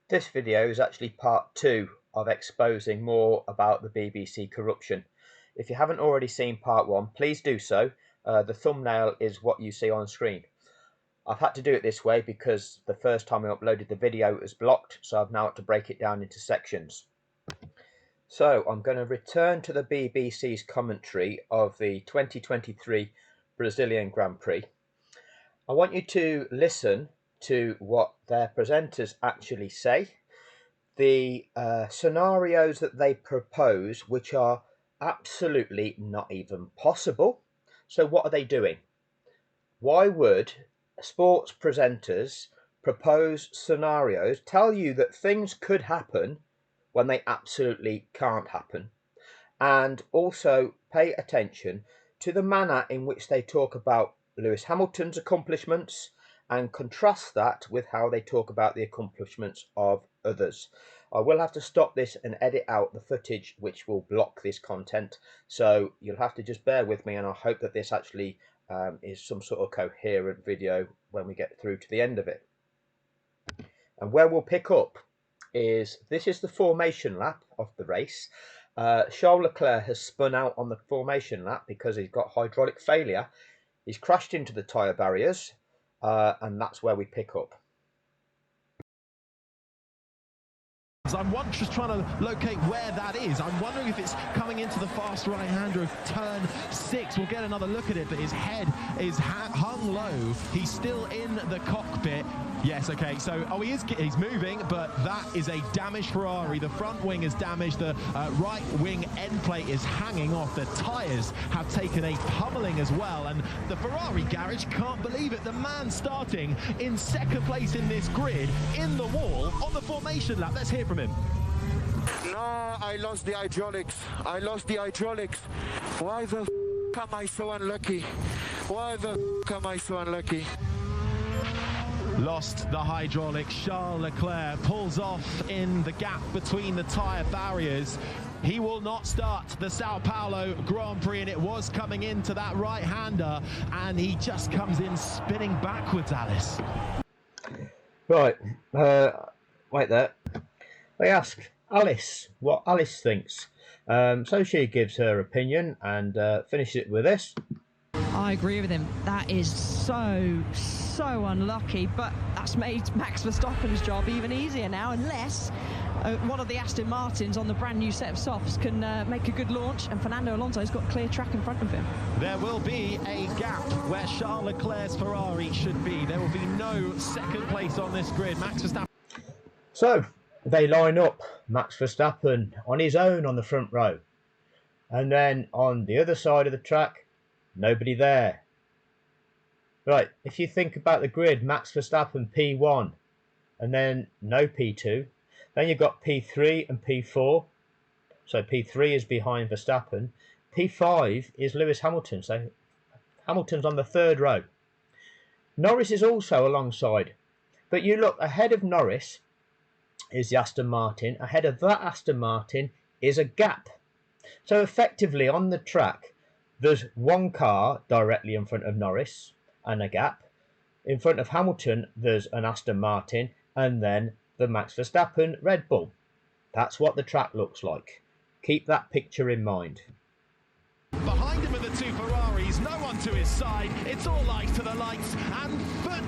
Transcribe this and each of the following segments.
This video is actually part 2 of exposing more about the BBC corruption. If you haven't already seen part 1, please do so. The thumbnail is what you see on screen. I've had to do it this way because the first time I uploaded the video it was blocked, so I've now had to break it down into sections. So I'm going to return to the BBC's commentary of the 2023 Brazilian Grand Prix. I want you to listen to what their presenters actually say, the scenarios that they propose, which are absolutely not even possible. So what are they doing? Why would sports presenters propose scenarios, tell you that things could happen when they absolutely can't happen? And also pay attention to the manner in which they talk about Lewis Hamilton's accomplishments and contrast that with how they talk about the accomplishments of others. I will have to stop this and edit out the footage which will block this content, so you'll have to just bear with me, and I hope that this actually is some sort of coherent video when we get through to the end of it. And where we'll pick up is, this is the formation lap of the race. Charles Leclerc has spun out on the formation lap because he's got hydraulic failure. He's crashed into the tyre barriers, and that's where we pick up. I'm just trying to locate where that is. I'm wondering if it's coming into the fast right-hander of turn 6. We'll get another look at it, but his head is hung low. He's still in the cockpit. Yes, okay, so, he's moving, but that is a damaged Ferrari. The front wing is damaged. The right wing end plate is hanging off. The tyres have taken a pummeling as well, and the Ferrari garage can't believe it. The man starting in second place in this grid, in the wall, on the formation lap. Let's hear from him. No, I lost the hydraulics. I lost the hydraulics. Why the f am I so unlucky? Why the f am I so unlucky? Lost the hydraulics. Charles Leclerc pulls off in the gap between the tyre barriers. He will not start the Sao Paulo Grand Prix, and it was coming into that right-hander, and he just comes in spinning backwards, Alice. Right, wait there. They ask Alice what Alice thinks. So she gives her opinion and finishes it with this. I agree with him. That is so unlucky, but that's made Max Verstappen's job even easier now, unless one of the Aston Martins on the brand new set of softs can make a good launch, and Fernando Alonso's got clear track in front of him. There will be a gap where Charles Leclerc's Ferrari should be. There will be no second place on this grid. Max Verstappen. So they line up Max Verstappen on his own on the front row, and then on the other side of the track, nobody there. Right, if you think about the grid, Max Verstappen P1, and then no P2, then you've got P3 and P4, so P3 is behind Verstappen, P5 is Lewis Hamilton, so Hamilton's on the third row. Norris is also alongside, but you look ahead of Norris is the Aston Martin, ahead of that Aston Martin is a gap. So effectively on the track, there's one car directly in front of Norris and a gap. In front of Hamilton, there's an Aston Martin and then the Max Verstappen Red Bull. That's what the track looks like. Keep that picture in mind. Behind him are the two Ferraris, no one to his side. It's all eyes to the lights and foot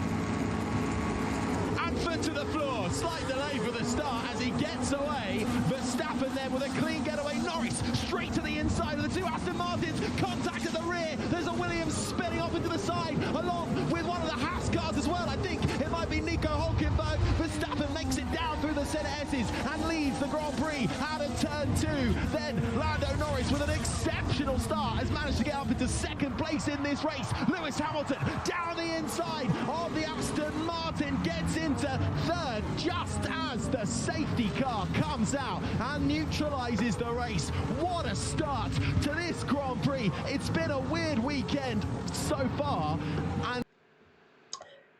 to the floor. Slight delay for the start as he gets away. Verstappen then with a clean getaway. Norris straight to the inside of the two Aston Martins. Contact at the rear. There's a Williams spinning off into the side along with one of the Haas cars as well. I think it might be Nico Hulkenberg. Verstappen makes it down through the centre S's and leads the Grand Prix out of turn 2. Then Lando Norris with an exceptional start has managed to get up into second place in this race. Lewis Hamilton down the inside of the Aston Martin gets into third just as the safety car comes out and neutralises the race. What a start to this Grand Prix. It's been a weird weekend so far. And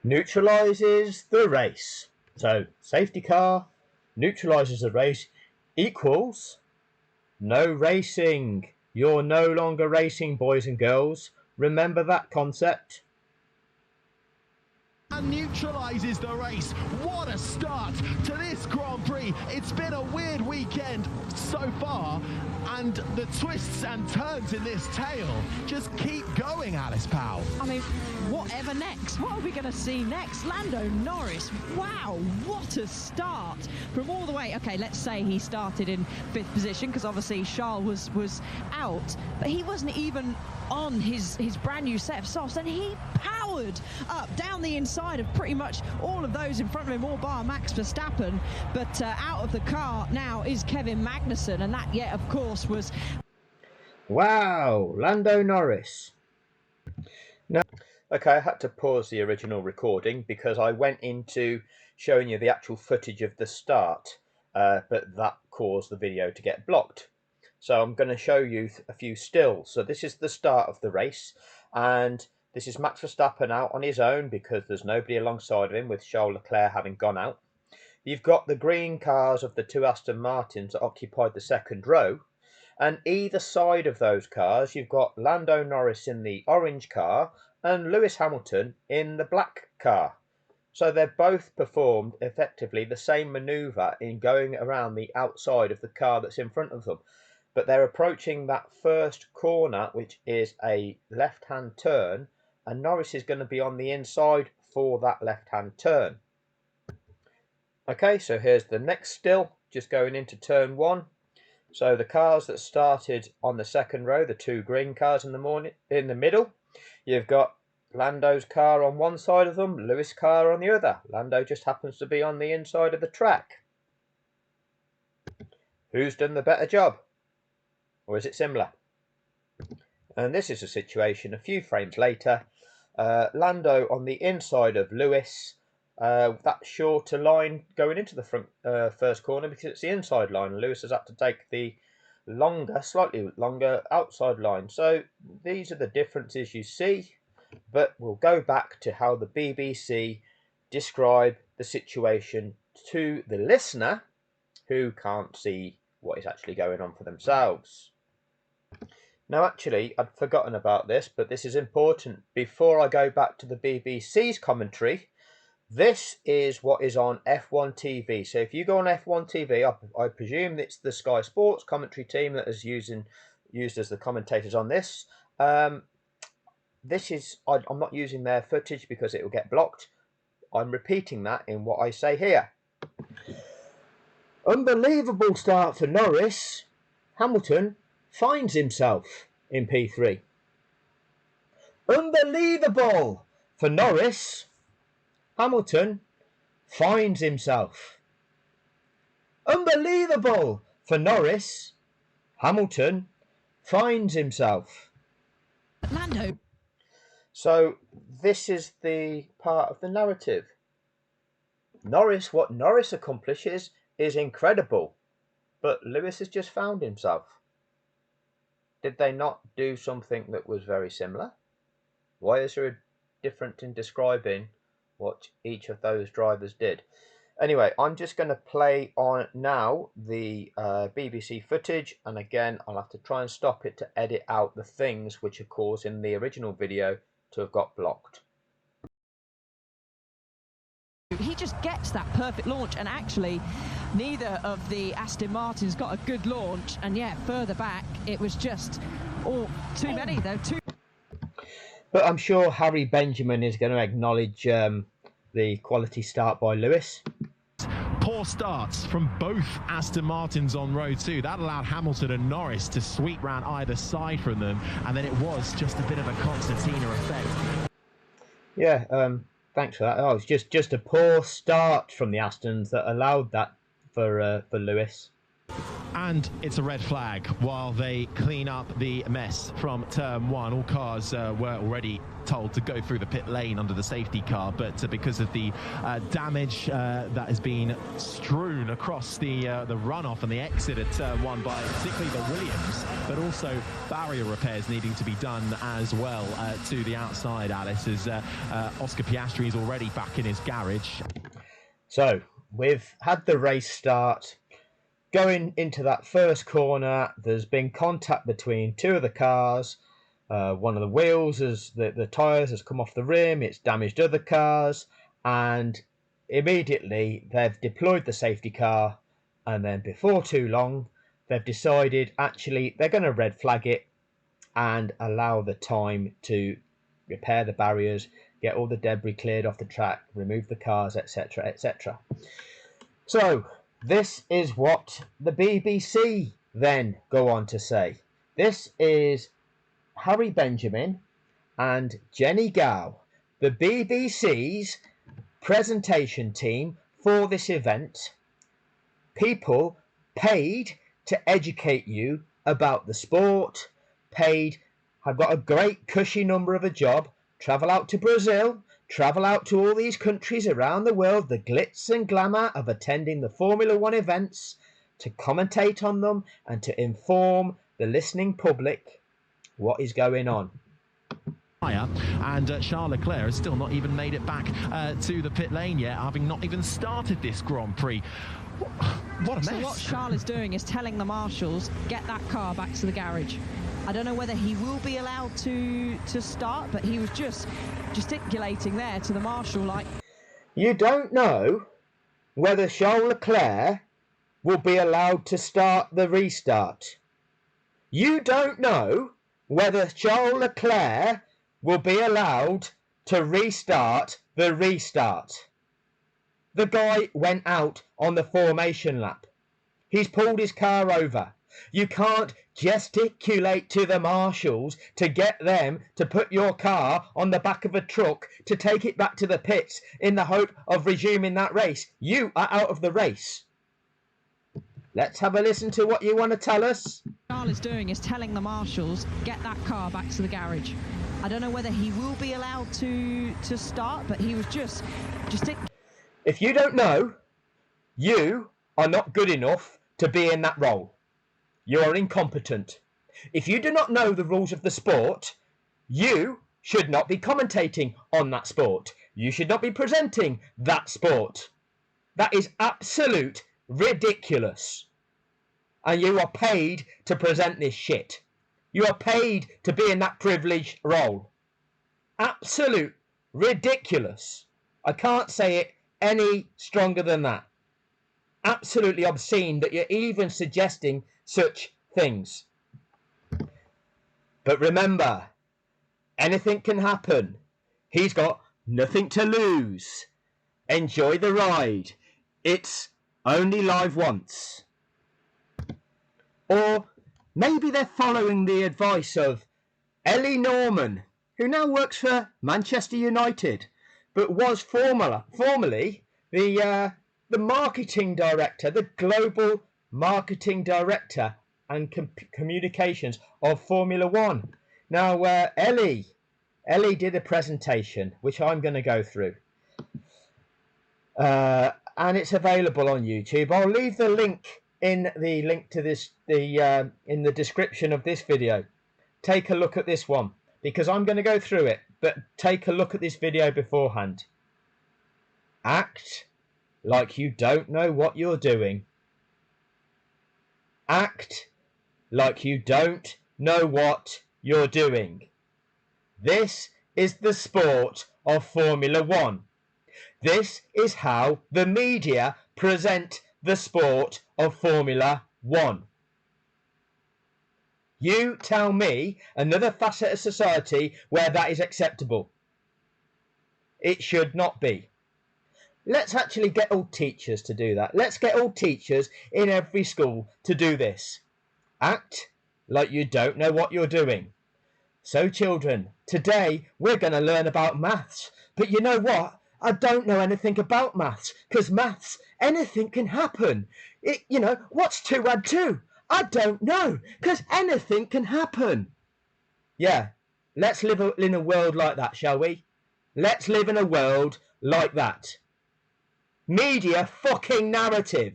neutralises the race. So safety car neutralises the race equals no racing. You're no longer racing, boys and girls. Remember that concept. and neutralises the race. What a start to this Grand Prix. It's been a weird weekend so far, and the twists and turns in this tale just keep going, Alice Powell. I mean, whatever next? What are we going to see next? Lando Norris, wow, what a start from all the way. Okay, let's say he started in 5th position, because obviously Charles was out, but he wasn't even on his brand new set of softs, and he powered up down the inside of pretty much all of those in front of him, all bar Max Verstappen. But out of the car now is Kevin Magnussen, and that, yeah, of course, was... Wow, Lando Norris. No. Okay, I had to pause the original recording because I went into showing you the actual footage of the start, but that caused the video to get blocked. So I'm going to show you a few stills. So this is the start of the race, and this is Max Verstappen out on his own because there's nobody alongside of him, with Charles Leclerc having gone out. You've got the green cars of the 2 Aston Martins that occupied the 2nd row, and either side of those cars you've got Lando Norris in the orange car and Lewis Hamilton in the black car. So they've both performed effectively the same manoeuvre in going around the outside of the car that's in front of them. But they're approaching that first corner, which is a left-hand turn, and Norris is going to be on the inside for that left-hand turn. Okay, so here's the next still, just going into turn 1. So the cars that started on the 2nd row, the 2 green cars in the middle, you've got Lando's car on one side of them, Lewis' car on the other. Lando just happens to be on the inside of the track. Who's done the better job? Or is it similar? And this is a situation a few frames later. Lando on the inside of Lewis, that shorter line going into the front first corner, because it's the inside line. Lewis has had to take the slightly longer outside line. So these are the differences you see, but we'll go back to how the BBC describe the situation to the listener who can't see what is actually going on for themselves. Now, actually, I'd forgotten about this, but this is important. Before I go back to the BBC's commentary, this is what is on F1 TV. So if you go on F1 TV, I presume it's the Sky Sports commentary team that is used as the commentators on this. I'm not using their footage because it will get blocked. I'm repeating that in what I say here. Unbelievable start for Norris. Hamilton finds himself in P3. Unbelievable for Norris. Hamilton finds himself. Unbelievable for Norris. Hamilton finds himself. Lando. So this is the part of the narrative. What Norris accomplishes is incredible, but Lewis has just found himself. Did they not do something that was very similar? Why is there a difference in describing what each of those drivers did? Anyway, I'm just going to play on now the BBC footage, and again I'll have to try and stop it to edit out the things which are causing the original video to have got blocked. He just gets that perfect launch, and actually neither of the Aston Martins got a good launch, and yeah, further back it was just too many though. But I'm sure Harry Benjamin is going to acknowledge the quality start by Lewis. Poor starts from both Aston Martins on row 2. That allowed Hamilton and Norris to sweep round either side from them, and then it was just a bit of a concertina effect. Yeah, thanks for that. Oh, it's just a poor start from the Astons that allowed that for Lewis. And it's a red flag while they clean up the mess from turn 1. All cars were already told to go through the pit lane under the safety car, but because of the damage that has been strewn across the runoff and the exit at turn 1 by particularly the Williams, but also barrier repairs needing to be done as well to the outside, Alice, as Oscar Piastri is already back in his garage. So we've had the race start. Going into that first corner, there's been contact between 2 of the cars. One of the wheels, the tyres has come off the rim. It's damaged other cars. and immediately they've deployed the safety car, and then before too long they've decided actually they're going to red flag it and allow the time to repair the barriers, get all the debris cleared off the track, remove the cars, etc., etc. So this is what the BBC then go on to say. This is Harry Benjamin and Jenny Gow, the BBC's presentation team for this event. People paid to educate you about the sport, paid, have got a great cushy number of a job, travel out to Brazil, travel out to all these countries around the world, the glitz and glamour of attending the Formula One events, to commentate on them and to inform the listening public what is going on. And Charles Leclerc has still not even made it back to the pit lane yet, having not even started this Grand Prix. What a mess. So what Charles is doing is telling the marshals, get that car back to the garage. I don't know whether he will be allowed to start, but he was just gesticulating there to the marshal like... You don't know whether Charles Leclerc will be allowed to start the restart. You don't know whether Charles Leclerc will be allowed to restart the restart. The guy went out on the formation lap. He's pulled his car over. You can't gesticulate to the marshals to get them to put your car on the back of a truck to take it back to the pits in the hope of resuming that race. You are out of the race. Let's have a listen to what you want to tell us. Charles is doing is telling the marshals, get that car back to the garage. I don't know whether he will be allowed to start, but he was just If you don't know, you are not good enough to be in that role. You are incompetent. If you do not know the rules of the sport, you should not be commentating on that sport. You should not be presenting that sport. That is absolute ridiculous. And you are paid to present this shit. You are paid to be in that privileged role. Absolute ridiculous. I can't say it any stronger than that. Absolutely obscene that you're even suggesting such things. But remember, anything can happen. He's got nothing to lose. Enjoy the ride. It's only live once. Or maybe they're following the advice of Ellie Norman, who now works for Manchester United, but was formerly the marketing director, the global marketing director and communications of Formula One. Now, Ellie did a presentation, which I'm going to go through. And it's available on YouTube. I'll leave the link in the description of this video. Take a look at this one, because I'm going to go through it, but take a look at this video beforehand. Act like you don't know what you're doing. Act like you don't know what you're doing. This is the sport of Formula One. This is how the media present the sport of Formula One. You tell me another facet of society where that is acceptable. It should not be. Let's actually get all teachers to do that. Let's get all teachers in every school to do this. Act like you don't know what you're doing. So children, today we're going to learn about maths. But you know what? I don't know anything about maths, because maths, anything can happen. What's 2 add 2? I don't know, because anything can happen. Yeah, let's live in a world like that, shall we? Let's live in a world like that. Media fucking narrative.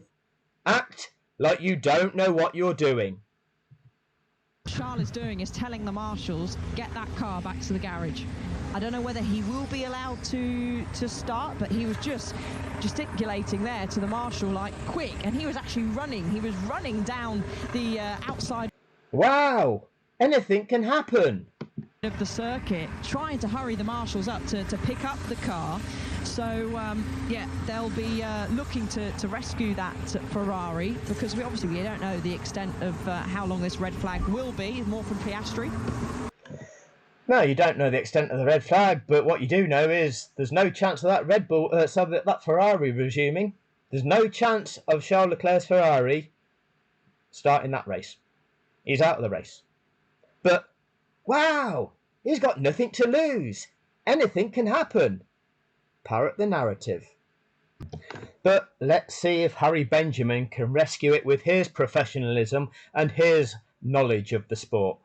Act like you don't know what you're doing. Charles is doing is telling the marshals, get that car back to the garage. I don't know whether he will be allowed to start, but he was just gesticulating there to the marshal like, quick, and he was actually running. He was running down the outside. Wow, anything can happen. Of the circuit, trying to hurry the marshals up to pick up the car So, yeah, they'll be looking to rescue that Ferrari, because we don't know the extent of how long this red flag will be. More from Piastri. No, you don't know the extent of the red flag, but what you do know is there's no chance of that that Ferrari resuming. There's no chance of Charles Leclerc's Ferrari starting that race. He's out of the race. But, wow, he's got nothing to lose. Anything can happen. Parrot the narrative. But let's see if Harry Benjamin can rescue it with his professionalism and his knowledge of the sport.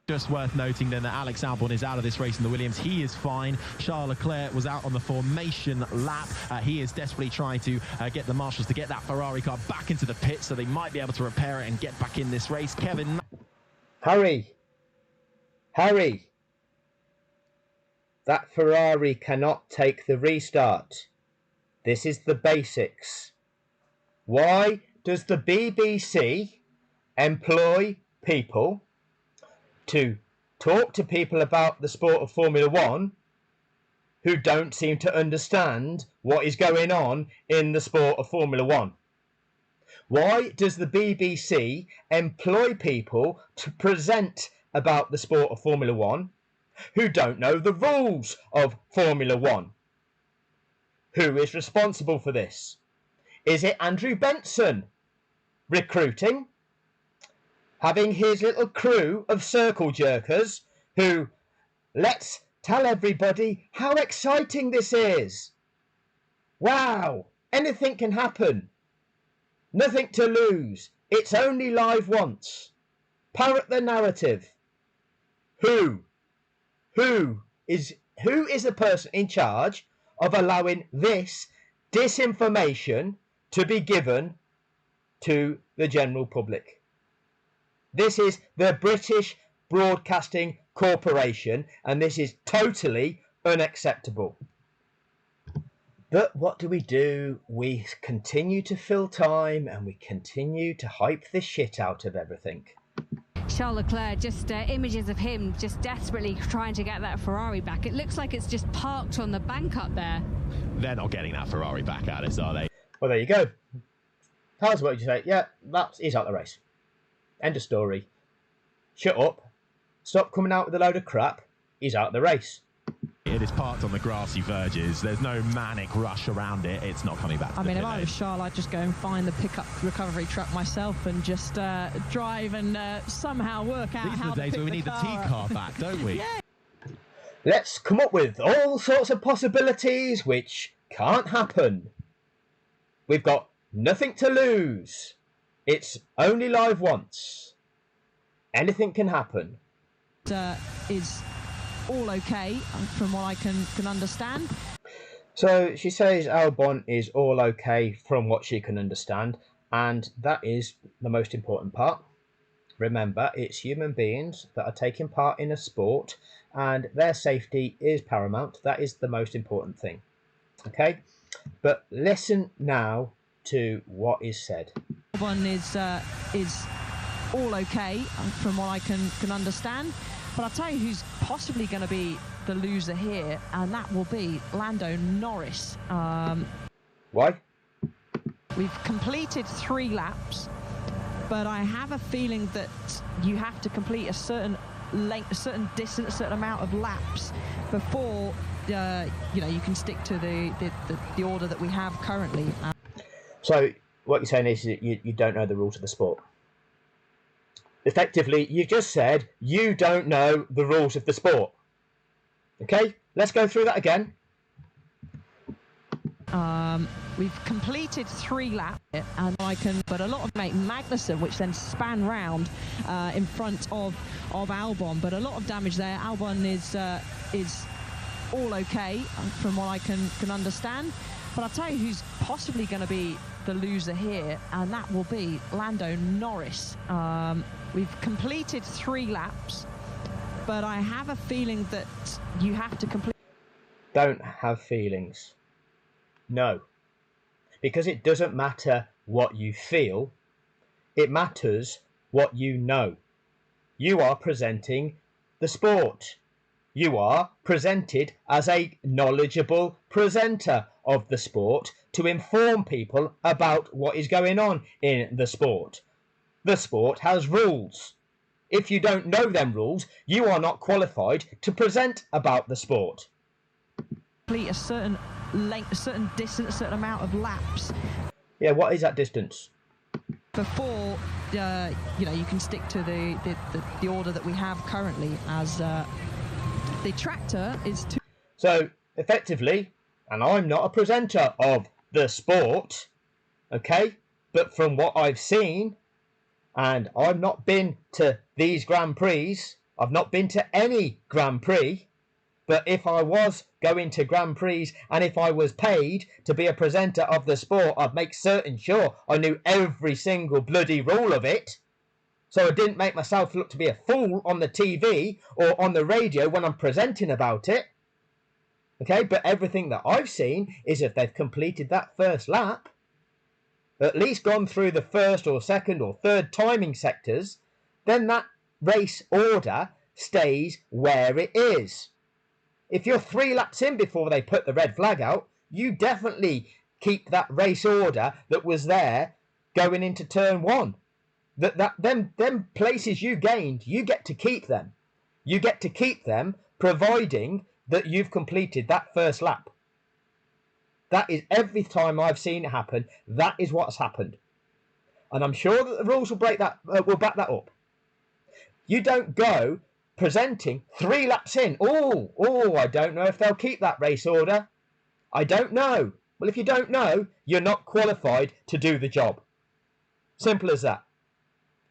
Just worth noting then that Alex Albon is out of this race in the Williams. He is fine. Charles Leclerc was out on the formation lap. He is desperately trying to get the marshals to get that Ferrari car back into the pit so they might be able to repair it and get back in this race. Kevin. Harry, that Ferrari cannot take the restart. This is the basics. Why does the BBC employ people to talk to people about the sport of Formula One who don't seem to understand what is going on in the sport of Formula One? Why does the BBC employ people to present about the sport of Formula One who don't know the rules of Formula One? Who is responsible for this? Is it Andrew Benson recruiting? Having his little crew of circle jerkers who, let's tell everybody how exciting this is. Wow, anything can happen. Nothing to lose. It's only live once. Parrot the narrative. Who is the person in charge of allowing this disinformation to be given to the general public? This is the British Broadcasting Corporation, and this is totally unacceptable. But what do? We continue to fill time and we continue to hype the shit out of everything. Charles Leclerc, just images of him just desperately trying to get that Ferrari back. It looks like it's just parked on the bank up there. They're not getting that Ferrari back, Alice, are they? Well, there you go. How's what you say? Yeah, he's out the race. End of story. Shut up. Stop coming out with a load of crap. He's out of the race. It is parked on the grassy verges. There's no manic rush around it. It's not coming back to I mean, the if I pit was lane. Charles, I'd just go and find the pickup recovery truck myself and just drive and somehow work out These how are the days to where we pick need the car up. T-car back, don't we? Yeah. Let's come up with all sorts of possibilities which can't happen. We've got nothing to lose. It's only live once. Anything can happen. Is all okay from what I can understand. So she says Albon is all okay from what she can understand, and that is the most important part. Remember, it's human beings that are taking part in a sport, and their safety is paramount. That is the most important thing. Okay? But listen now to what is said. One is all okay from what I can understand. But I'll tell you who's possibly going to be the loser here, and that will be Lando Norris. Why? We've completed 3 laps, but I have a feeling that you have to complete a certain length, a certain distance, a certain amount of laps before you can stick to the order that we have currently. So what you're saying is that you don't know the rules of the sport. Effectively, you've just said you don't know the rules of the sport. Okay, let's go through that again. We've completed 3 laps, and but a lot of Magnussen, which then span round in front of Albon, but a lot of damage there. Albon is all okay from what I can understand. But I'll tell you who's possibly going to be the loser here, and that will be Lando Norris. We've completed 3 laps, but I have a feeling that you have to complete... Don't have feelings. No. Because it doesn't matter what you feel, it matters what you know. You are presenting the sport. You are presented as a knowledgeable presenter of the sport to inform people about what is going on in the sport. The sport has rules. If you don't know them rules, you are not qualified to present about the sport. Complete a certain length, a certain distance, a certain amount of laps. Yeah, what is that distance? Before, you can stick to the order that we have currently, as the tractor is to. So, effectively, and I'm not a presenter of the sport, okay? But from what I've seen, and I've not been to these Grand Prix, I've not been to any Grand Prix, but if I was going to Grand Prix and if I was paid to be a presenter of the sport, I'd make certain sure I knew every single bloody rule of it. So I didn't make myself look to be a fool on the TV or on the radio when I'm presenting about it. Okay, but everything that I've seen is if they've completed that first lap, at least gone through the first or second or third timing sectors, then that race order stays where it is. If you're 3 laps in before they put the red flag out, you definitely keep that race order that was there going into turn 1. Them places you gained, you get to keep them. You get to keep them providing that you've completed that first lap. That is every time I've seen it happen. That is what's happened, and I'm sure that the rules will back that up. You don't go presenting 3 laps in. I don't know if they'll keep that race order. I don't know. Well, if you don't know, you're not qualified to do the job. Simple as that.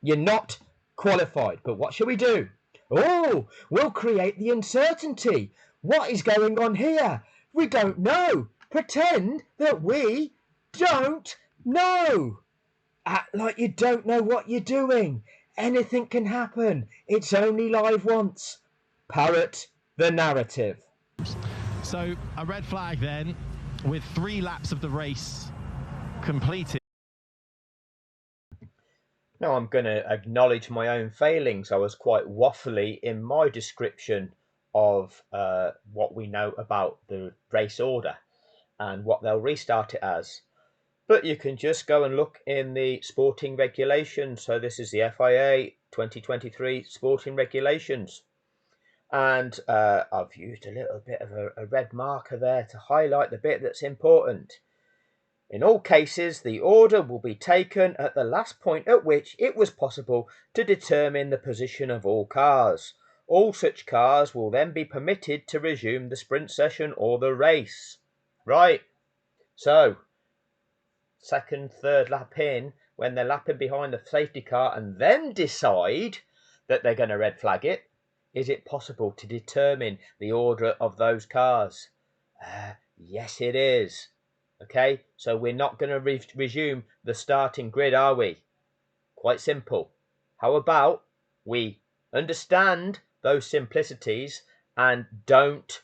You're not qualified. But what shall we do? We'll create the uncertainty. What is going on here? We don't know. Pretend that we don't know. Act like you don't know what you're doing. Anything can happen. It's only live once. Parrot the narrative. So a red flag then, with 3 laps of the race completed. Now I'm going to acknowledge my own failings. I was quite waffly in my description of what we know about the race order and what they'll restart it as. But you can just go and look in the sporting regulations. So this is the FIA 2023 sporting regulations. And I've used a little bit of a red marker there to highlight the bit that's important. In all cases, the order will be taken at the last point at which it was possible to determine the position of all cars. All such cars will then be permitted to resume the sprint session or the race. Right, so second, third lap in, when they're lapping behind the safety car and then decide that they're going to red flag it, is it possible to determine the order of those cars? Yes, it is. Okay, so we're not going to resume the starting grid, are we? Quite simple. How about we understand those simplicities and don't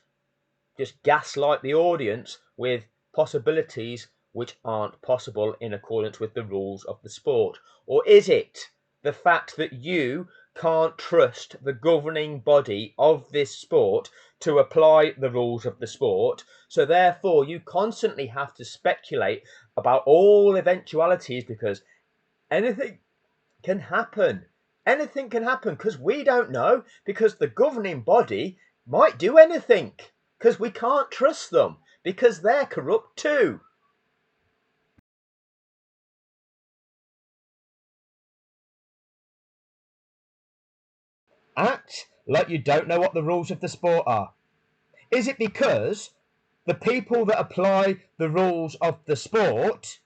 just gaslight the audience with possibilities which aren't possible in accordance with the rules of the sport? Or is it the fact that you can't trust the governing body of this sport to apply the rules of the sport, so therefore you constantly have to speculate about all eventualities because anything can happen? Anything can happen because we don't know, because the governing body might do anything, because we can't trust them, because they're corrupt too. Act like you don't know what the rules of the sport are. Is it because the people that apply the rules of the sport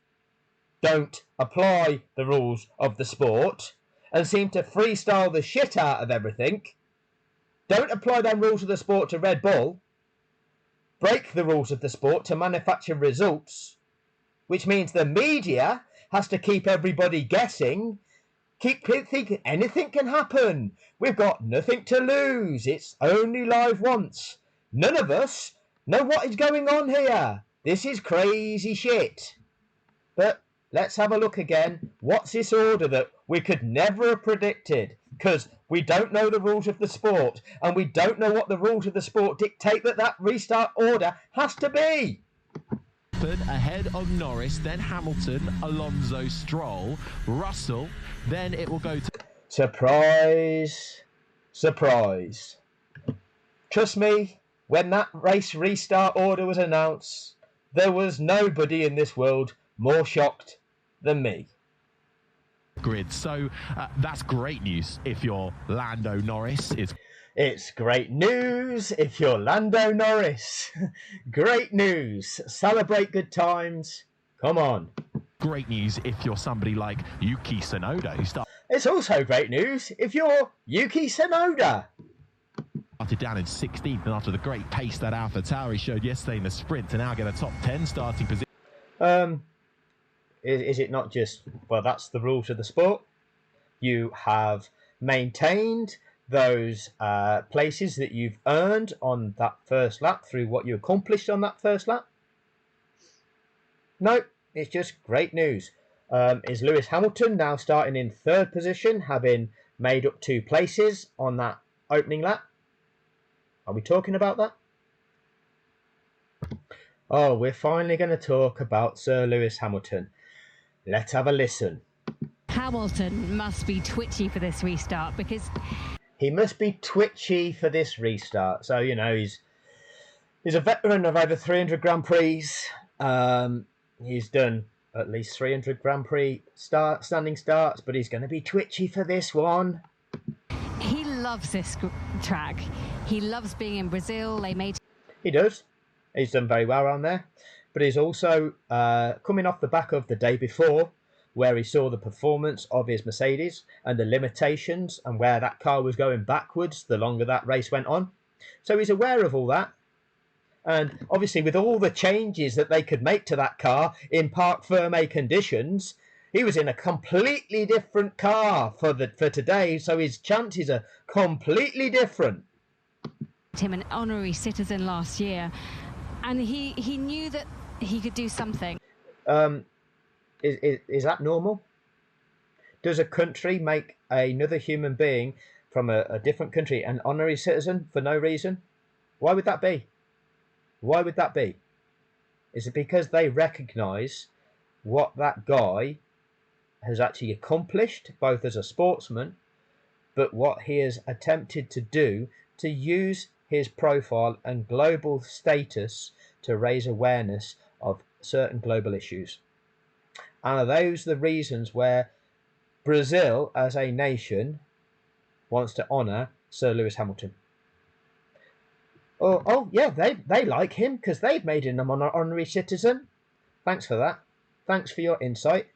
don't apply the rules of the sport and seem to freestyle the shit out of everything, don't apply them rules of the sport to Red Bull, break the rules of the sport to manufacture results, which means the media has to keep everybody guessing, keep thinking anything can happen, we've got nothing to lose, it's only live once, none of us know what is going on here, this is crazy shit. But let's have a look again. What's this order that we could never have predicted? because we don't know the rules of the sport, and we don't know what the rules of the sport dictate that restart order has to be. Ahead of Norris, then Hamilton, Alonso, Stroll, Russell, then it will go to... Surprise, surprise. Trust me, when that race restart order was announced, there was nobody in this world more shocked than me. Grid. So that's great news if you're Lando Norris. It's great news if you're Lando Norris. Great news. Celebrate good times. Come on. Great news if you're somebody like Yuki Tsunoda, who It's also great news if you're Yuki Tsunoda. started down in 16th, and after the great pace that AlphaTauri showed yesterday in the sprint, to now get a top 10 starting position. Is it not just, well, that's the rules of the sport. You have maintained those places that you've earned on that first lap through what you accomplished on that first lap. No, it's just great news. Is Lewis Hamilton now starting in third position, having made up 2 places on that opening lap? Are we talking about that? Oh, we're finally going to talk about Sir Lewis Hamilton. Let's have a listen. Hamilton must be twitchy for this restart, because he must be twitchy for this restart. So, you know, he's a veteran of over 300 Grand Prix. He's done at least 300 Grand Prix standing starts, but he's going to be twitchy for this one. he loves this track. He loves being in Brazil. He does. He's done very well around there. But he's also coming off the back of the day before, where he saw the performance of his Mercedes and the limitations and where that car was going backwards the longer that race went on. So he's aware of all that. And obviously with all the changes that they could make to that car in parc fermé conditions, he was in a completely different car for today. So his chances are completely different. Him an honorary citizen last year, and he knew that he could do something. Is that normal? Does a country make another human being from a different country an honorary citizen for no reason? Why would that be? Why would that be? Is it because they recognise what that guy has actually accomplished, both as a sportsman, but what he has attempted to do to use his profile and global status to raise awareness of certain global issues? And are those the reasons where Brazil as a nation wants to honour Sir Lewis Hamilton? Oh yeah, they like him because they've made him an honorary citizen. Thanks for that. Thanks for your insight.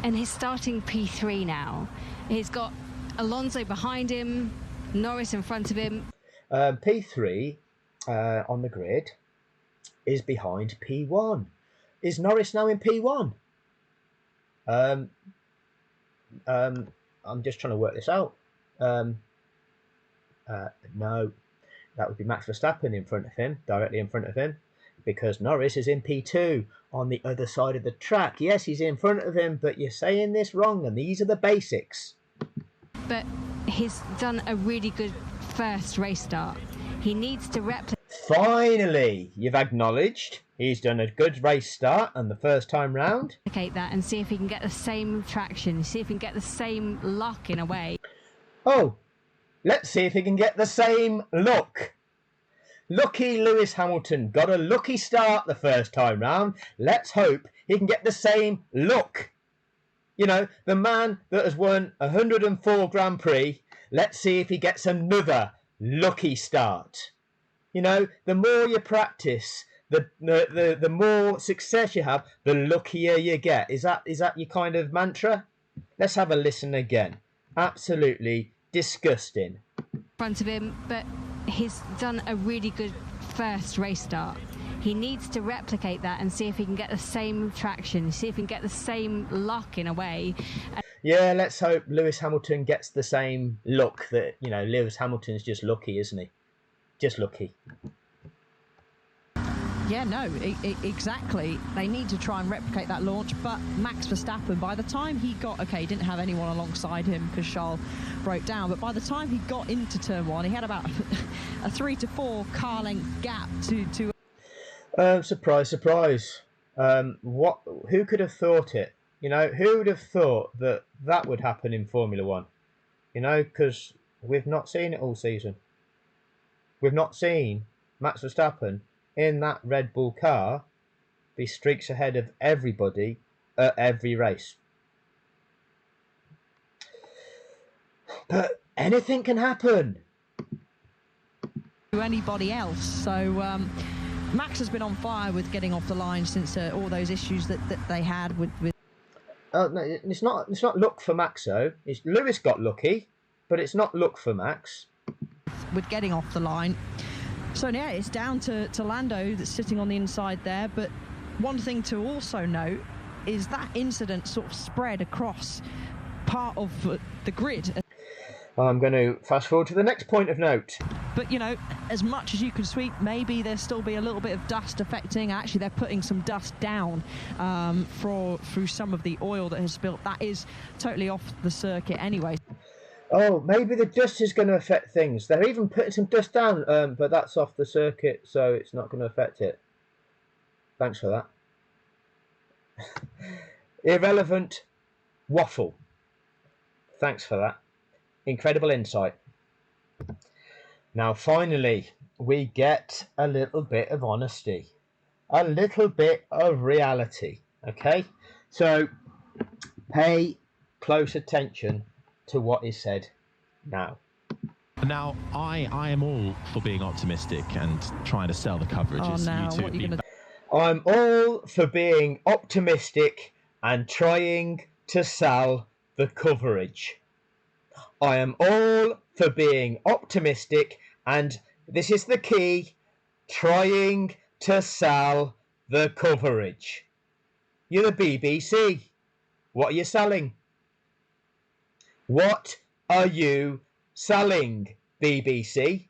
And he's starting P3 now. He's got Alonso behind him, Norris in front of him. P3 on the grid is behind P1. Is Norris now in P1? I'm just trying to work this out. No, that would be Max Verstappen in front of him, directly in front of him, because Norris is in P2 on the other side of the track. Yes, he's in front of him, but you're saying this wrong, and these are the basics. But he's done a really good first race start. He needs to replicate. Finally, you've acknowledged he's done a good race start and the first time round. That and see if he can get the same traction, see if he can get the same luck in a way. Oh, let's see if he can get the same luck. Lucky Lewis Hamilton got a lucky start the first time round. Let's hope he can get the same luck. You know, the man that has won 104 Grand Prix, let's see if he gets another lucky start. You know, the more you practice, the more success you have, the luckier you get. Is that your kind of mantra? Let's have a listen again. Absolutely disgusting. In front of him, but he's done a really good first race start. He needs to replicate that and see if he can get the same traction, see if he can get the same luck in a way. Yeah, let's hope Lewis Hamilton gets the same luck that, you know, Lewis Hamilton's just lucky, isn't he? Just lucky. Yeah, no, exactly. They need to try and replicate that launch, but Max Verstappen, by the time he got, okay, he didn't have anyone alongside him because Charles broke down, but by the time he got into turn one, he had about a 3 to 4 car length gap to Surprise, surprise. Who could have thought it? You know, who would have thought that that would happen in Formula One? You know, because we've not seen it all season. We've not seen Max Verstappen in that Red Bull car be streaks ahead of everybody at every race. But anything can happen. anybody else. So Max has been on fire with getting off the line since all those issues that they had with. No, it's not. It's not luck for Max though. Lewis got lucky, but it's not luck for Max. With getting off the line. So yeah, it's down to Lando that's sitting on the inside there. But one thing to also note is that incident sort of spread across part of the grid. I'm going to fast forward to the next point of note. But, you know, as much as you can sweep, maybe there'll still be a little bit of dust affecting. Actually, they're putting some dust down through some of the oil that has spilled. That is totally off the circuit anyway. Oh, maybe the dust is going to affect things. They're even putting some dust down, but that's off the circuit, so it's not going to affect it. Thanks for that. Irrelevant waffle. Thanks for that. Incredible insight. Now, finally, we get a little bit of honesty, a little bit of reality. Okay, so pay close attention to what is said now. Now, I am all for being optimistic and trying to sell the coverage. Oh, now, what are you going to... I'm all for being optimistic and trying to sell the coverage. I am all for being optimistic and, this is the key, trying to sell the coverage. You're the BBC. What are you selling? What are you selling, BBC?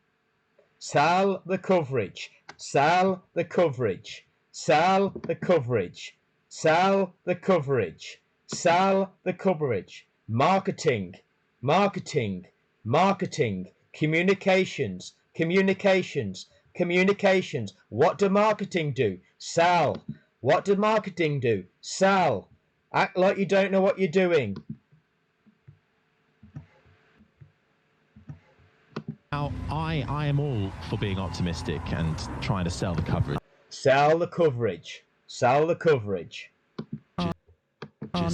Sell the coverage. Sell the coverage. Sell the coverage. Sell the coverage. Sell the coverage. Marketing. Marketing. Marketing. Communications. Communications. Communications. What do marketing do? Sell. What do marketing do? Sell. Act like you don't know what you're doing. Now, I am all for being optimistic and trying to sell the coverage. Sell the coverage. Sell the coverage. Oh,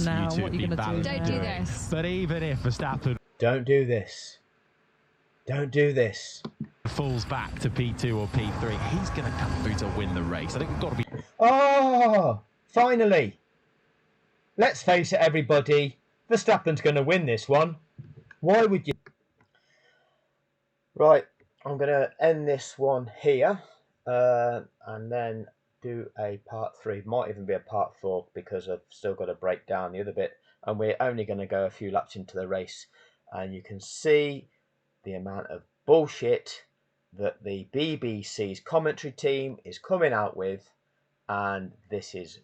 now, what are you going to do? Don't do this. But even if Verstappen Don't do this. Don't do this. falls back to P2 or P3, he's going to come through to win the race. I think we've got to be... Oh, finally. Let's face it, everybody. Verstappen's going to win this one. Why would you? Right, I'm going to end this one here and then do a part 3. Might even be a part 4 because I've still got to break down the other bit. And we're only going to go a few laps into the race. And you can see the amount of bullshit that the BBC's commentary team is coming out with. And this is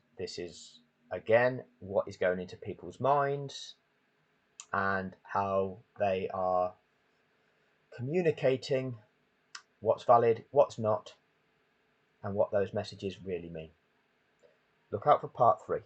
again what is going into people's minds and how they are communicating what's valid, what's not, and what those messages really mean. Look out for part 3.